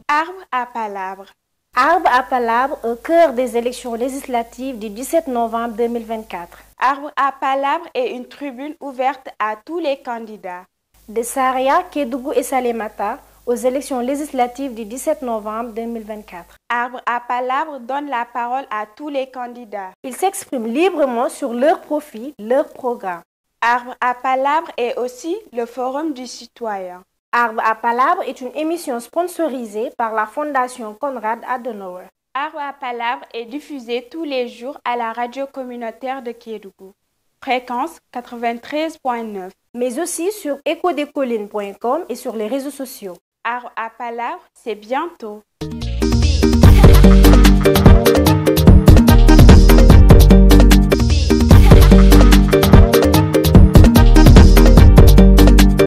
Arbre à palabre. Arbre à palabre au cœur des élections législatives du 17 novembre 2024. Arbre à palabre est une tribune ouverte à tous les candidats. De Saria, Kédougou et Salémata aux élections législatives du 17 novembre 2024. Arbre à palabre donne la parole à tous les candidats. Ils s'expriment librement sur leurs profils, leurs programmes. Arbre à palabre est aussi le forum du citoyen. Arbre à palabre est une émission sponsorisée par la Fondation Konrad Adenauer. Arbre à palabre est diffusé tous les jours à la radio communautaire de Kédougou. Fréquence 93.9. Mais aussi sur ecodecolines.com et sur les réseaux sociaux. Arbre à palabre, c'est bientôt.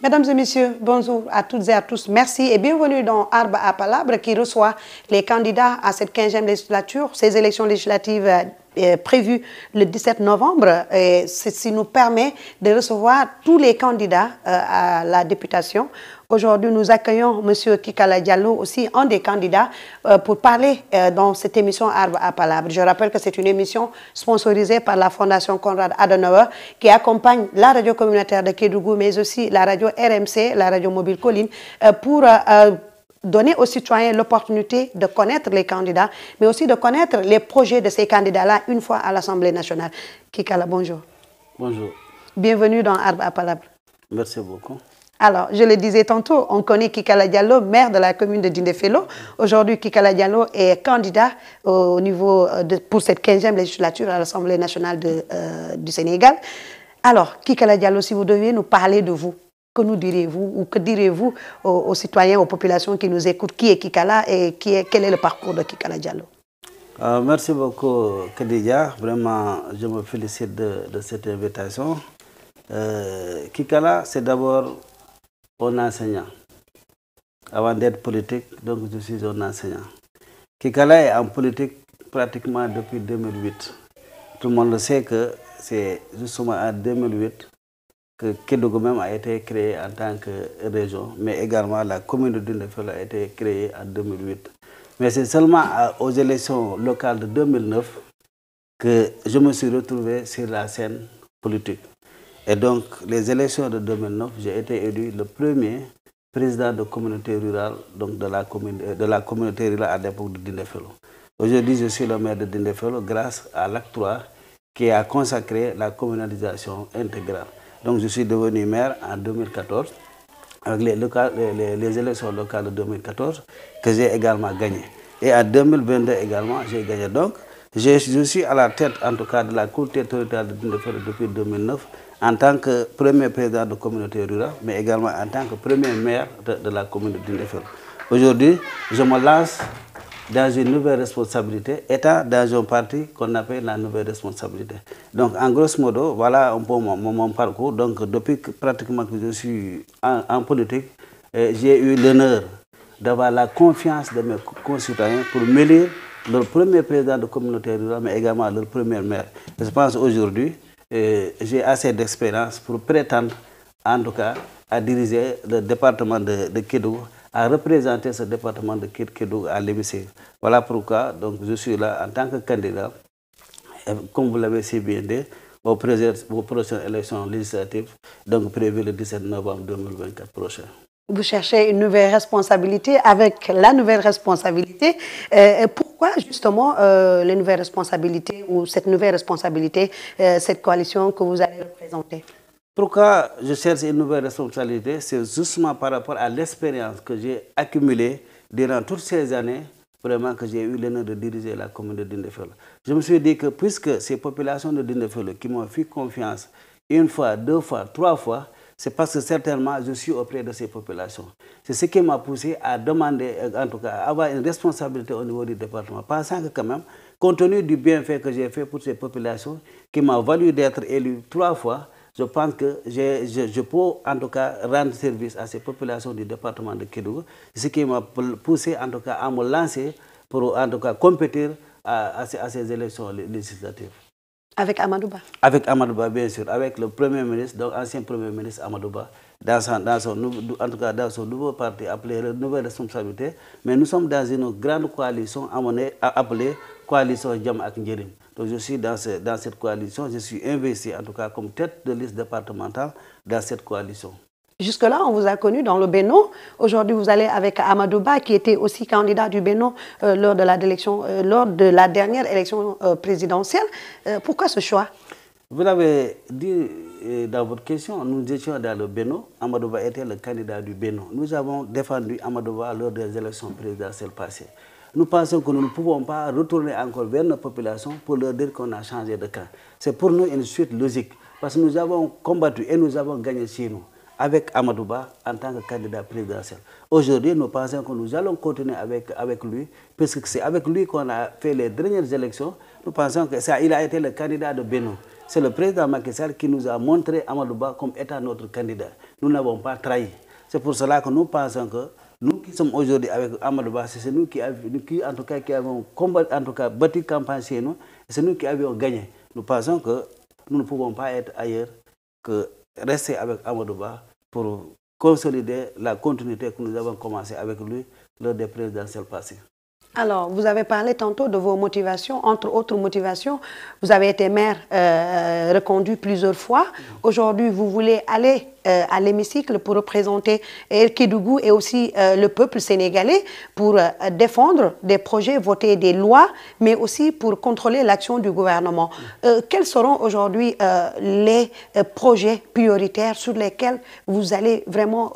Mesdames et messieurs, bonjour à toutes et à tous. Merci et bienvenue dans Arbre à palabre qui reçoit les candidats à cette 15e législature, ces élections législatives prévues le 17 novembre. Et ceci nous permet de recevoir tous les candidats à la députation. Aujourd'hui, nous accueillons M. Kikala Diallo, aussi un des candidats, pour parler dans cette émission Arbre à palabre. Je rappelle que c'est une émission sponsorisée par la Fondation Konrad Adenauer qui accompagne la radio communautaire de Kédougou, mais aussi la radio RMC, la radio mobile Colline, pour donner aux citoyens l'opportunité de connaître les candidats, mais aussi de connaître les projets de ces candidats-là une fois à l'Assemblée nationale. Kikala, bonjour. Bonjour. Bienvenue dans Arbre à palabre. Merci beaucoup. Alors, je le disais tantôt, on connaît Kikala Diallo, maire de la commune de Dindéfelo. Aujourd'hui, Kikala Diallo est candidat au niveau pour cette 15e législature à l'Assemblée nationale du Sénégal. Alors, Kikala Diallo, si vous deviez nous parler de vous, que nous diriez-vous ou que direz-vous aux citoyens, aux populations qui nous écoutent? Qui est Kikala et quel est le parcours de Kikala Diallo? Merci beaucoup, Khadija. Vraiment, je me félicite de cette invitation. Kikala, c'est d'abord un enseignant. Avant d'être politique, donc je suis un enseignant. Kikala est en politique pratiquement depuis 2008. Tout le monde le sait que c'est justement en 2008 que Kédougou même a été créé en tant que région, mais également la commune de Dindéfelo a été créée en 2008. Mais c'est seulement aux élections locales de 2009 que je me suis retrouvé sur la scène politique. Et donc, les élections de 2009, j'ai été élu le premier président de communauté rurale, donc de la communauté rurale à l'époque de Dindéfelo. Aujourd'hui, je suis le maire de Dindéfelo grâce à l'acte 3 qui a consacré la communalisation intégrale. Donc, je suis devenu maire en 2014, avec les élections locales de 2014, que j'ai également gagné. Et en 2022 également, j'ai gagné. Donc, je suis à la tête, en tout cas, de la communauté territoriale de Dindéfelo depuis 2009, en tant que premier président de communauté rurale, mais également en tant que premier maire de la commune de Dindéfelo. Aujourd'hui, je me lance dans une nouvelle responsabilité, étant dans un parti qu'on appelle la nouvelle responsabilité. Donc, en grosso modo, voilà un peu mon parcours. Donc, depuis pratiquement que je suis en politique, j'ai eu l'honneur d'avoir la confiance de mes concitoyens pour m'élire leur premier président de communauté rurale, mais également leur premier maire. Je pense aujourd'hui, j'ai assez d'expérience pour prétendre, en tout cas, à diriger le département de Kédougou, à représenter ce département de Kédougou à l'hémicycle. Voilà pourquoi donc, je suis là en tant que candidat, comme vous l'avez si bien dit, aux prochaines élections législatives, donc prévues le 17 novembre 2024 prochain. Vous cherchez une nouvelle responsabilité. Avec la nouvelle responsabilité, pourquoi justement les nouvelles responsabilités ou cette nouvelle responsabilité, cette coalition que vous allez représenter? Pourquoi je cherche une nouvelle responsabilité? C'est justement par rapport à l'expérience que j'ai accumulée durant toutes ces années, vraiment que j'ai eu l'honneur de diriger la commune de Dindéfelo. Je me suis dit que puisque ces populations de Dindéfelo qui m'ont fait confiance une fois, deux fois, trois fois, c'est parce que certainement je suis auprès de ces populations. C'est ce qui m'a poussé à demander, en tout cas, à avoir une responsabilité au niveau du département. Pensant que quand même, compte tenu du bienfait que j'ai fait pour ces populations, qui m'a valu d'être élu 3 fois, je pense que je peux en tout cas rendre service à ces populations du département de Kédougou, ce qui m'a poussé en tout cas à me lancer pour en tout cas compétir à ces élections législatives. Avec Amadou Ba? Avec Amadou Ba, bien sûr. Avec le Premier ministre, donc ancien Premier ministre Amadou Ba, en tout cas dans son nouveau parti appelé Nouvelle Responsabilité, mais nous sommes dans une grande coalition appelée Coalition Jam ak Njëriñ. Donc je suis dans cette coalition, je suis investi en tout cas comme tête de liste départementale dans cette coalition. Jusque-là, on vous a connu dans le Bénin. Aujourd'hui, vous allez avec Amadou Ba, qui était aussi candidat du Bénin lors de la dernière élection présidentielle. Pourquoi ce choix? Vous l'avez dit dans votre question, nous étions dans le Bénin. Amadou Ba était le candidat du Bénin. Nous avons défendu Amadou Ba lors des élections présidentielles passées. Nous pensons que nous ne pouvons pas retourner encore vers nos populations pour leur dire qu'on a changé de camp. C'est pour nous une suite logique, parce que nous avons combattu et nous avons gagné chez nous avec Amadou Ba en tant que candidat présidentiel. Aujourd'hui, nous pensons que nous allons continuer avec lui, puisque c'est avec lui qu'on a fait les dernières élections. Nous pensons qu'il a été le candidat de Bénin. C'est le président Macky Sall qui nous a montré Amadou Ba comme étant notre candidat. Nous n'avons pas trahi. C'est pour cela que nous pensons que nous qui sommes aujourd'hui avec Amadou Ba, c'est nous qui avons battu campagne chez nous, c'est nous qui avions gagné. Nous pensons que nous ne pouvons pas être ailleurs que rester avec Amadou Ba pour consolider la continuité que nous avons commencé avec lui lors des présidentielles passées. Alors, vous avez parlé tantôt de vos motivations. Entre autres motivations, vous avez été maire reconduit plusieurs fois. Aujourd'hui, vous voulez aller à l'hémicycle pour représenter El Kédougou et aussi le peuple sénégalais pour défendre des projets, voter des lois, mais aussi pour contrôler l'action du gouvernement. Quels seront aujourd'hui les projets prioritaires sur lesquels vous allez vraiment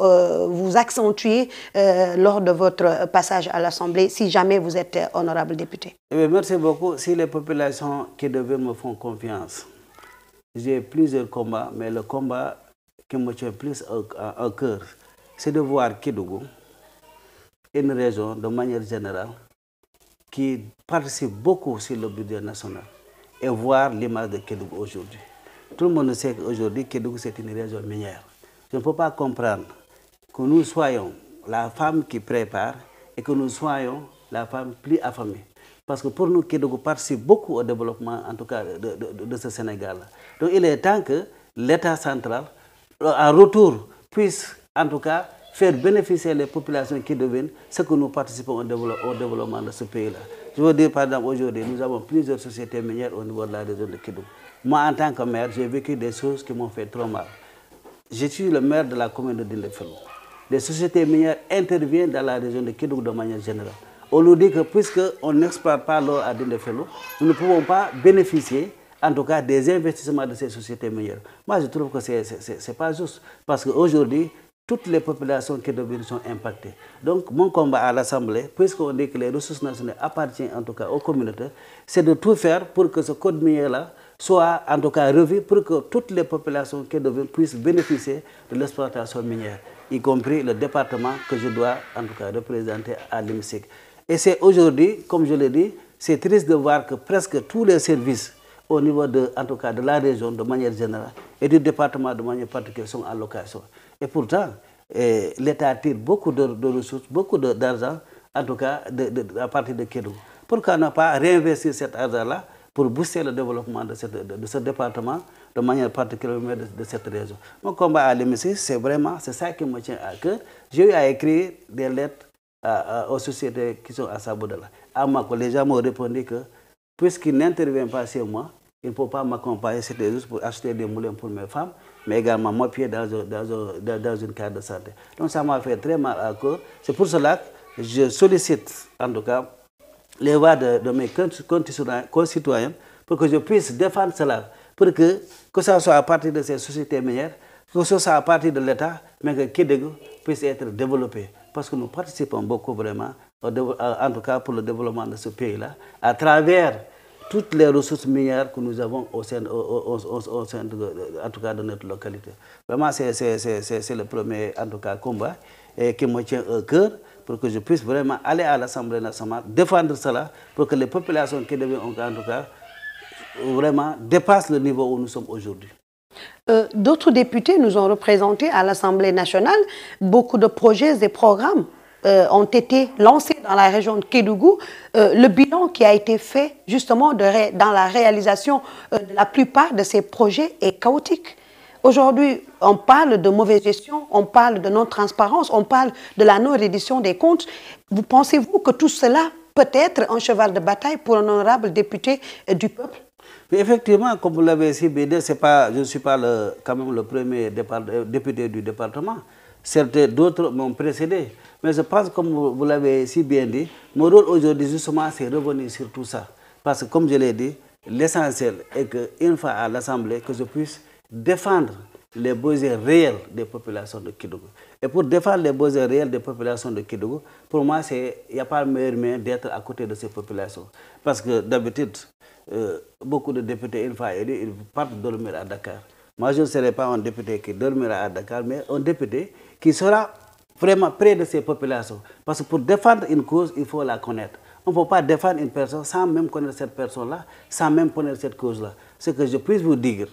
vous accentuer lors de votre passage à l'Assemblée, si jamais vous êtes honorable député? Eh bien, merci beaucoup. Si les populations qui me font confiance, j'ai plusieurs combats, mais le combat qui me tient plus au cœur, c'est de voir Kédougou, une région de manière générale, qui participe beaucoup sur le budget national, et voir l'image de Kédougou aujourd'hui. Tout le monde sait qu'aujourd'hui, Kédougou, c'est une région minière. Je ne peux pas comprendre que nous soyons la femme qui prépare et que nous soyons la femme plus affamée. Parce que pour nous, Kédougou participe beaucoup au développement, en tout cas, de ce Sénégal. Donc il est temps que l'État central, en retour, puisse, en tout cas, faire bénéficier les populations qui deviennent ce que nous participons au développement de ce pays-là. Je veux dire, par exemple, aujourd'hui, nous avons plusieurs sociétés minières au niveau de la région de Kédougou. Moi, en tant que maire, j'ai vécu des choses qui m'ont fait trop mal. Je suis le maire de la commune de Dindéfelo. Les sociétés minières interviennent dans la région de Kédougou de manière générale. On nous dit que puisqu'on n'exploite pas l'or à Dindéfelo, nous ne pouvons pas bénéficier, en tout cas, des investissements de ces sociétés minières. Moi, je trouve que ce n'est pas juste. Parce qu'aujourd'hui, toutes les populations qui deviennent sont impactées. Donc, mon combat à l'Assemblée, puisqu'on dit que les ressources nationales appartiennent en tout cas aux communautés, c'est de tout faire pour que ce code minier-là soit en tout cas revu, pour que toutes les populations qui deviennent puissent bénéficier de l'exploitation minière, y compris le département que je dois en tout cas représenter à l'hémicycle. Et c'est aujourd'hui, comme je l'ai dit, c'est triste de voir que presque tous les services au niveau en tout cas de la région de manière générale et du département de manière particulière sont en location. Et pourtant, l'État tire beaucoup de ressources, beaucoup d'argent, en tout cas à partir de Kédougou. Pourquoi ne pas réinvestir cet argent-là pour booster le développement de ce département de manière particulière de cette région? Mon combat à l'hémicycle, c'est ça qui me tient à cœur. J'ai eu à écrire des lettres aux sociétés qui sont à Sabodala. À Mako, les gens m'ont répondu que puisqu'ils n'interviennent pas chez moi, ils ne peuvent pas m'accompagner, c'était juste pour acheter des moulins pour mes femmes, mais également m'appuyer dans une carte de santé. Donc ça m'a fait très mal à cœur. C'est pour cela que je sollicite, en tout cas, les voix de mes concitoyens pour que je puisse défendre cela, pour que ce soit à partir de ces sociétés minières, que ce soit à partir de l'État, mais que Kédougou puisse être développé. Parce que nous participons beaucoup vraiment, en tout cas pour le développement de ce pays-là, à travers toutes les ressources minières que nous avons au sein en tout cas de notre localité. Vraiment, c'est le premier en tout cas, combat qui me tient au cœur pour que je puisse vraiment aller à l'Assemblée nationale, défendre cela, pour que les populations qui deviennent en tout cas vraiment dépassent le niveau où nous sommes aujourd'hui. D'autres députés nous ont représentés à l'Assemblée nationale. Beaucoup de projets et programmes ont été lancés dans la région de Kédougou. Le bilan qui a été fait justement dans la réalisation de la plupart de ces projets est chaotique. Aujourd'hui, on parle de mauvaise gestion, on parle de non-transparence, on parle de la non-reddition des comptes. Vous pensez-vous que tout cela peut être un cheval de bataille pour un honorable député du peuple? Mais effectivement, comme vous l'avez si bien dit, je ne suis pas quand même le premier député du département. Certains d'autres m'ont précédé. Mais je pense, comme vous l'avez si bien dit, mon rôle aujourd'hui, justement, c'est revenir sur tout ça. Parce que, comme je l'ai dit, l'essentiel est qu'une fois à l'Assemblée, que je puisse défendre les besoins réels des populations de Kédougou. Et pour défendre les besoins réels des populations de Kédougou, pour moi, il n'y a pas de meilleur moyen d'être à côté de ces populations. Parce que d'habitude, beaucoup de députés, une fois élus, ils partent dormir à Dakar. Moi, je ne serai pas un député qui dormira à Dakar, mais un député qui sera vraiment près de ces populations. Parce que pour défendre une cause, il faut la connaître. On ne peut pas défendre une personne sans même connaître cette personne-là, sans même connaître cette cause-là. Ce que je puisse vous dire,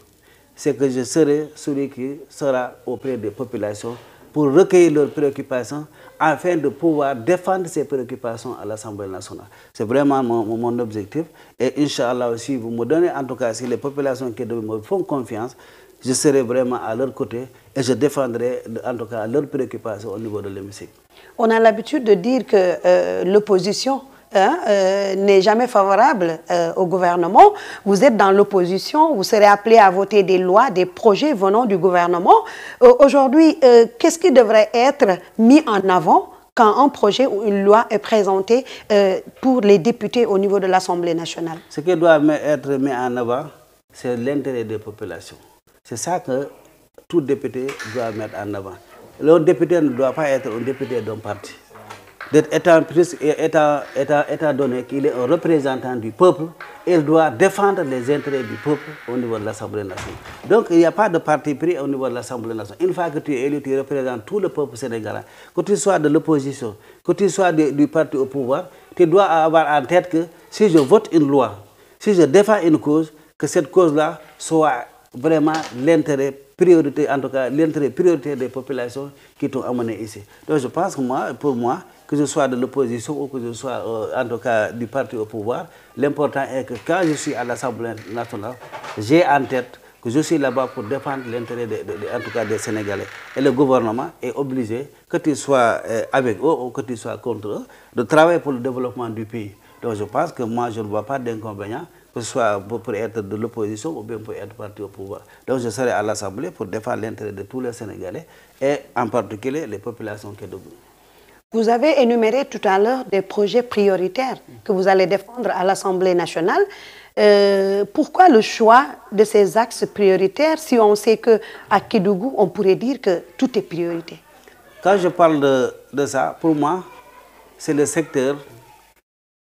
c'est que je serai celui qui sera auprès des populations pour recueillir leurs préoccupations afin de pouvoir défendre ces préoccupations à l'Assemblée nationale. C'est vraiment mon objectif. Et Inch'Allah aussi, vous me donnez, en tout cas, si les populations qui me font confiance, je serai vraiment à leur côté et je défendrai, en tout cas, leurs préoccupations au niveau de l'hémicycle. On a l'habitude de dire que l'opposition n'est jamais favorable au gouvernement. Vous êtes dans l'opposition, vous serez appelé à voter des lois, des projets venant du gouvernement. Aujourd'hui, qu'est-ce qui devrait être mis en avant quand un projet ou une loi est présenté pour les députés au niveau de l'Assemblée nationale? Ce qui doit être mis en avant, c'est l'intérêt des populations. C'est ça que tout député doit mettre en avant. Le député ne doit pas être un député d'un parti. Étant donné qu'il est un représentant du peuple, il doit défendre les intérêts du peuple au niveau de l'Assemblée nationale. Donc il n'y a pas de parti pris au niveau de l'Assemblée nationale. Une fois que tu es élu, tu représentes tout le peuple sénégalais. Que tu sois de l'opposition, que tu sois du parti au pouvoir, tu dois avoir en tête que si je vote une loi, si je défends une cause, que cette cause-là soit vraiment l'intérêt prioritaire, en tout cas l'intérêt prioritaire des populations qui t'ont amené ici. Donc je pense que pour moi, que je sois de l'opposition ou que je sois en tout cas du parti au pouvoir, l'important est que quand je suis à l'Assemblée nationale, j'ai en tête que je suis là-bas pour défendre l'intérêt en tout cas des Sénégalais. Et le gouvernement est obligé, que tu sois avec eux ou que tu sois contre eux, de travailler pour le développement du pays. Donc je pense que moi je ne vois pas d'inconvénient, que ce soit pour être de l'opposition ou bien pour être parti au pouvoir. Donc je serai à l'Assemblée pour défendre l'intérêt de tous les Sénégalais et en particulier les populations kédougouises. Vous avez énuméré tout à l'heure des projets prioritaires que vous allez défendre à l'Assemblée nationale. Pourquoi le choix de ces axes prioritaires si on sait qu'à Kédougou, on pourrait dire que tout est priorité? Quand je parle de ça, pour moi, c'est le secteur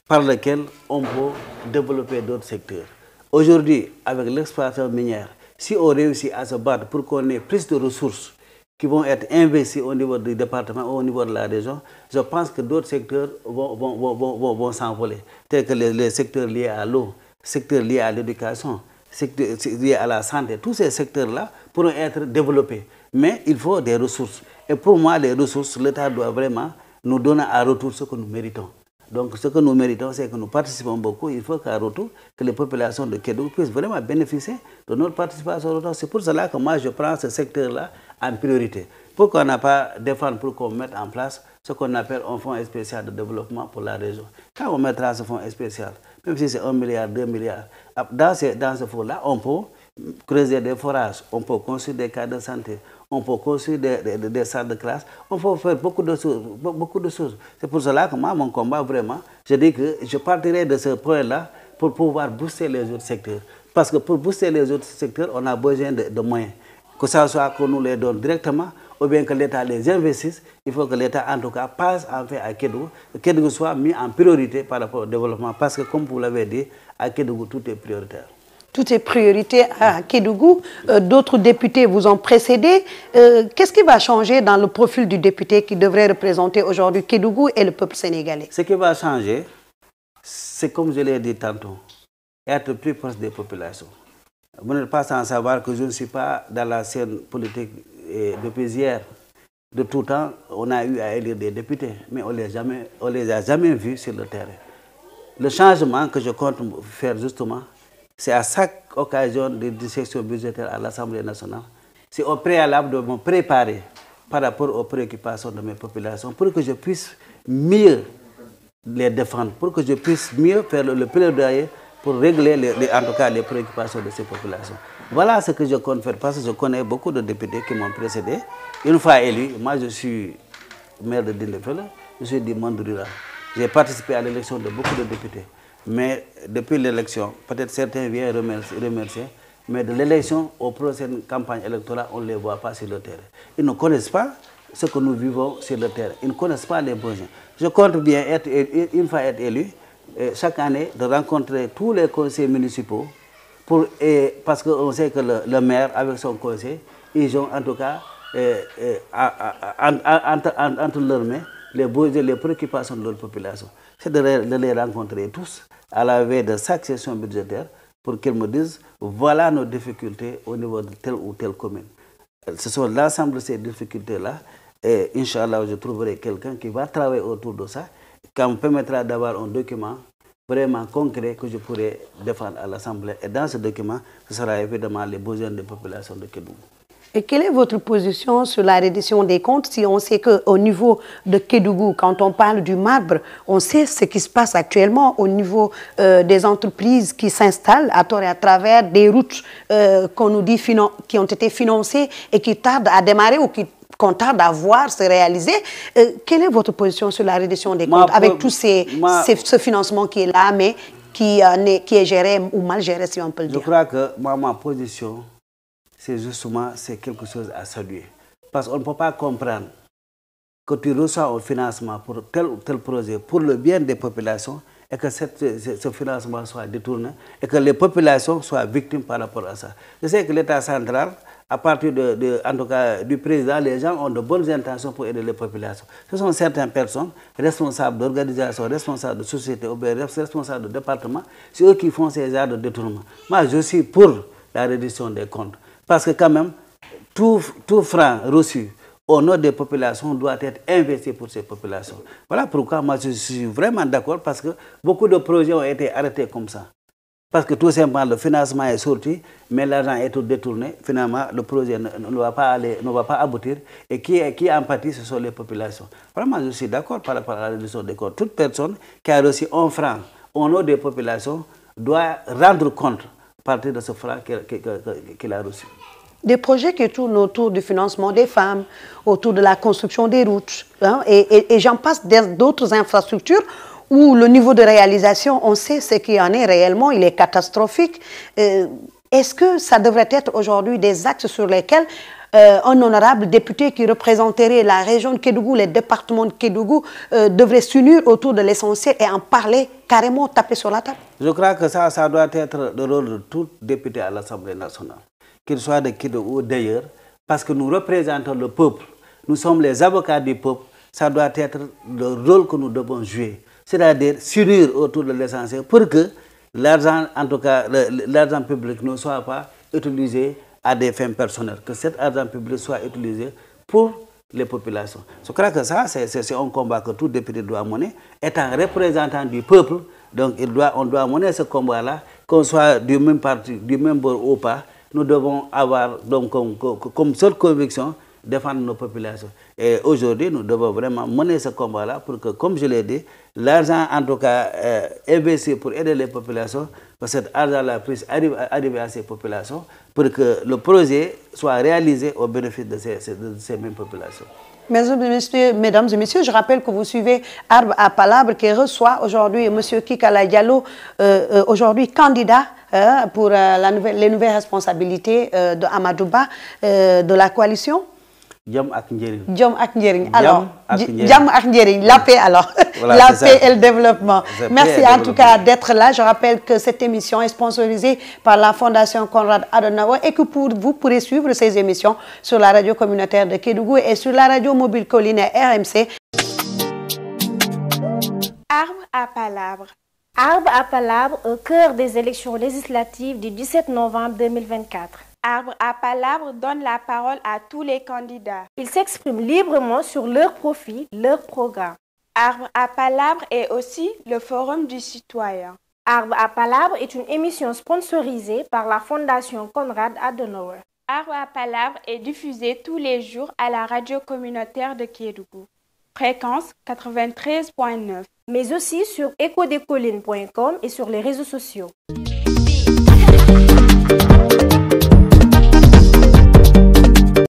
par lequel on peut développer d'autres secteurs. Aujourd'hui, avec l'exploitation minière, si on réussit à se battre pour qu'on ait plus de ressources qui vont être investis au niveau du département ou au niveau de la région, je pense que d'autres secteurs vont s'envoler, tels que les secteurs liés à l'eau, secteurs liés à l'éducation, secteurs liés à la santé. Tous ces secteurs-là pourront être développés. Mais il faut des ressources. Et pour moi, les ressources, l'État doit vraiment nous donner en retour ce que nous méritons. Donc ce que nous méritons, c'est que nous participons beaucoup. Il faut qu'à retour, que les populations de Kédougou puissent vraiment bénéficier de notre participation. C'est pour cela que moi, je prends ce secteur-là en priorité. Pour qu'on n'a pas défendre, pour qu'on mette en place ce qu'on appelle un fonds spécial de développement pour la région. Quand on mettra ce fonds spécial, même si c'est 1 milliard, 2 milliards, dans ce fonds-là, on peut creuser des forages, on peut construire des cas de santé, on peut construire des salles de classe, on peut faire beaucoup de choses. C'est pour cela que moi, mon combat, vraiment, je dis que je partirai de ce point-là pour pouvoir booster les autres secteurs. Parce que pour booster les autres secteurs, on a besoin de moyens. Que ce soit qu'on nous les donne directement ou bien que l'État les investisse, il faut que l'État, en tout cas, passe en fait à Kédougou, que Kédougou soit mis en priorité par rapport au développement. Parce que, comme vous l'avez dit, à Kédougou, tout est prioritaire. Tout est priorité à Kédougou. D'autres députés vous ont précédé. Qu'est-ce qui va changer dans le profil du député qui devrait représenter aujourd'hui Kédougou et le peuple sénégalais? Ce qui va changer, c'est comme je l'ai dit tantôt, être plus proche des populations. Vous n'êtes pas sans savoir que je ne suis pas dans la scène politique depuis hier. De tout temps, on a eu à élire des députés, mais on ne les a jamais vus sur le terrain. Le changement que je compte faire justement, c'est à chaque occasion de discussion budgétaire à l'Assemblée nationale, c'est au préalable de me préparer par rapport aux préoccupations de mes populations pour que je puisse mieux les défendre, pour que je puisse mieux faire le plaidoyer pour régler en tout cas les préoccupations de ces populations. Voilà ce que je compte faire parce que je connais beaucoup de députés qui m'ont précédé. Une fois élu, moi je suis maire de Dindéfélo, je suis du monde rural. J'ai participé à l'élection de beaucoup de députés. Mais depuis l'élection, peut-être certains viennent remercier, mais de l'élection aux prochaines campagnes électorales, on ne les voit pas sur le terrain. Ils ne connaissent pas ce que nous vivons sur le terrain. Ils ne connaissent pas les besoins. Je compte bien une fois être élu, chaque année, de rencontrer tous les conseils municipaux, parce qu'on sait que le maire, avec son conseil, ils ont en tout cas, entre leurs mains, les besoins, les préoccupations de leur population. C'est de les rencontrer tous à la veille de chaque session budgétaire pour qu'ils me disent, voilà nos difficultés au niveau de telle ou telle commune. Ce sont l'ensemble de ces difficultés-là. Et Inch'Allah, je trouverai quelqu'un qui va travailler autour de ça, qui me permettra d'avoir un document vraiment concret que je pourrai défendre à l'Assemblée. Et dans ce document, ce sera évidemment les besoins des populations de Kédougou. Et quelle est votre position sur la reddition des comptes si on sait qu'au niveau de Kédougou, quand on parle du marbre, on sait ce qui se passe actuellement au niveau des entreprises qui s'installent à tort et à travers des routes qu'on nous dit qui ont été financées et qui tardent à démarrer ou qu'on tarde à voir se réaliser. Quelle est votre position sur la reddition des comptes avec tout ce financement qui est là, mais qui est géré ou mal géré, si on peut le dire? Je crois que ma position, c'est justement quelque chose à saluer. Parce qu'on ne peut pas comprendre que tu reçois un financement pour tel ou tel projet, pour le bien des populations, et que ce financement soit détourné, et que les populations soient victimes par rapport à ça. Je sais que l'État central, à partir en tout cas, du président, les gens ont de bonnes intentions pour aider les populations. Ce sont certaines personnes, responsables d'organisations, responsables de sociétés, responsables de départements, c'est eux qui font ces genres de détournement. Moi, je suis pour la reddition des comptes. Parce que quand même, tout franc reçu au nom des populations doit être investi pour ces populations. Voilà pourquoi moi je suis vraiment d'accord parce que beaucoup de projets ont été arrêtés comme ça. Parce que tout simplement le financement est sorti, mais l'argent est tout détourné. Finalement, le projet ne va pas aboutir. Et qui en pâtit, ce sont les populations. Vraiment, je suis d'accord par rapport à la réduction des comptes. Toute personne qui a reçu un franc au nom des populations doit rendre compte à partir de ce franc qu'il a reçu. Des projets qui tournent autour du financement des femmes, autour de la construction des routes, hein, et j'en passe d'autres infrastructures où le niveau de réalisation, on sait ce qu'il y en est réellement, il est catastrophique. Est-ce que ça devrait être aujourd'hui des axes sur lesquels un honorable député qui représenterait la région de Kédougou, les départements de Kédougou, devrait s'unir autour de l'essentiel et en parler carrément, taper sur la table? Je crois que ça doit être le rôle de tout député à l'Assemblée nationale, qu'il soit de Kédougou ou d'ailleurs, parce que nous représentons le peuple. Nous sommes les avocats du peuple. Ça doit être le rôle que nous devons jouer. C'est-à-dire s'unir autour de l'essentiel pour que l'argent, en tout cas l'argent public, ne soit pas utilisé à des fins personnelles, que cet argent public soit utilisé pour les populations. Je crois que ça, c'est un combat que tout député doit mener. Étant représentant du peuple, donc on doit mener ce combat-là, qu'on soit du même parti, du même bord ou pas, nous devons avoir donc, comme seule conviction défendre nos populations. Et aujourd'hui, nous devons vraiment mener ce combat-là pour que, comme je l'ai dit, l'argent, en tout cas, investi pour aider les populations, que cet argent-là puisse arriver à ces populations pour que le projet soit réalisé au bénéfice de ces mêmes populations. Mesdames et messieurs, je rappelle que vous suivez Arbre à Palabre qui reçoit aujourd'hui M. Kikala Diallo, aujourd'hui candidat pour les nouvelles responsabilités de Amadouba de la coalition. Djam ak Njering. Djam ak Njering. Alors, Djam ak Njering, la paix alors. Voilà, la paix et le développement. Merci en tout cas d'être là. Je rappelle que cette émission est sponsorisée par la Fondation Konrad Adenauer et que vous pourrez suivre ces émissions sur la radio communautaire de Kédougou et sur la radio mobile collinaire RMC. Arbre à Palabre. Arbre à Palabre au cœur des élections législatives du 17 novembre 2024. Arbre à Palabre donne la parole à tous les candidats. Ils s'expriment librement sur leurs profils, leurs programmes. Arbre à Palabre est aussi le Forum du citoyen. Arbre à Palabre est une émission sponsorisée par la Fondation Konrad Adenauer. Arbre à Palabre est diffusé tous les jours à la radio communautaire de Kédougou. Fréquence 93.9. Mais aussi sur ecodecolines.com et sur les réseaux sociaux.